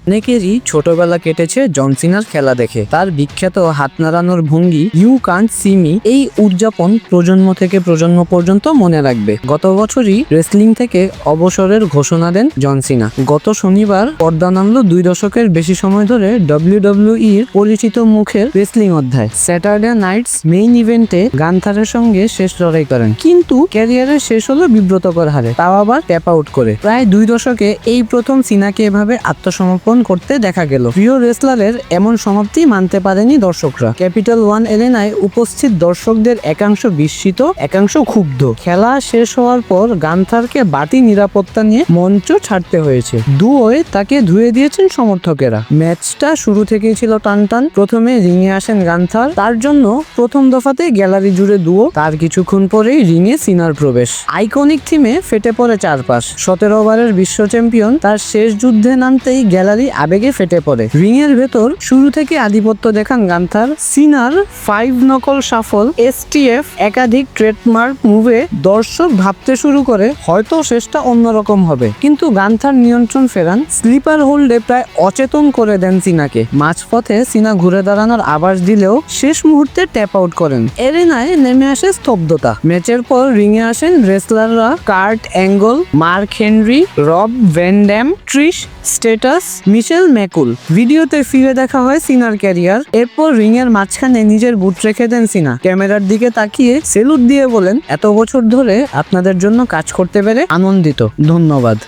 অনেকেরই ছোটবেলা কেটেছে জন সিনার খেলা দেখে। তার বিখ্যাত হাত নাড়ানোর ভঙ্গি ইউ কান্ট সি মি এই উদযাপন প্রজন্ম থেকে প্রজন্ম পর্যন্ত মনে রাখবে। গত বছরই রেসলিং থেকে অবসরের ঘোষণা দেন জন সিনা। গত শনিবার পর্দা নামলো 2 দশকের বেশি সময় ধরে WWE-র পরিচিত মুখের রেসলিং অধ্যায়। স্যাটারডে নাইটস মেইন ইভেন্টে গান্থারের সঙ্গে শেষ লড়াই করেন, কিন্তু ক্যারিয়ারের শেষ হলো বিব্রতকর হারে, তাও আবার ট্যাপ আউট করে। প্রায় 2 দশকে এই প্রথম সিনাকে এভাবে আত্মসমর্পণ করতে দেখা গেল। প্রিয় রেসলারের এমন সমাপ্তি মানতে পারেনি দর্শকরা। ক্যাপিটাল ওয়ান এরেনায় উপস্থিত দর্শকদের একাংশ বিস্মিত, একাংশ ক্ষুব্ধ। খেলা শেষ হওয়ার পর গান্থারকে বাড়তি নিরাপত্তা নিয়ে মঞ্চ ছাড়তে হয়েছে। দুয়োয় তাকে ধুয়ে দিয়েছেন সমর্থকেরা। ম্যাচটা শুরু থেকেই ছিল টানটান। প্রথমে রিংয়ে আসেন গান্থার, তার জন্য প্রথম দফাতে গ্যালারি জুড়ে দুয়ো। তার কিছুক্ষণ পরেই রিংয়ে সিনার প্রবেশ। আইকনিক থিমে ফেটে পড়ে চারপাশ। 17 ওভারের বিশ্ব চ্যাম্পিয়ন তার শেষ যুদ্ধে নামতেই গ্যালারি আবেগে ফেটে পড়ে। রিং এর ভেতর শুরু থেকে আধিপত্য দেখান গান্থার। সিনার 5 নকল সাফল, STF একাধিক ট্রেডমার্ক মুভে দর্শক ভাবতে শুরু করে হয়তো শেষটা অন্যরকম হবে, কিন্তু গান্থার নিয়ন্ত্রণ ফেরান। স্লিপার হোল্ডে প্রায় অচেতন করে দেন সিনাকে। মাঝপথে সিনা ঘুরে দাঁড়ানোর আভাস দিলেও শেষ মুহূর্তে ট্যাপ আউট করেন। এরেনায় নেমে আসে স্তব্ধতা। ম্যাচের পর রিংয়ে আসেন রেসলাররা কার্ট অ্যাঙ্গল, মার্ক হেনরি, রব ভ্যান ড্যাম, ট্রিশ স্ট্রেটাস, মিশেল ম্যাকুল। ভিডিওতে ফিরে দেখা হয় সিনার ক্যারিয়ার। এরপর রিং এর মাঝখানে নিজের বুট রেখে দেন সিনা। ক্যামেরার দিকে তাকিয়ে সেলুট দিয়ে বলেন, এত বছর ধরে আপনাদের জন্য কাজ করতে পেরে আনন্দিত, ধন্যবাদ।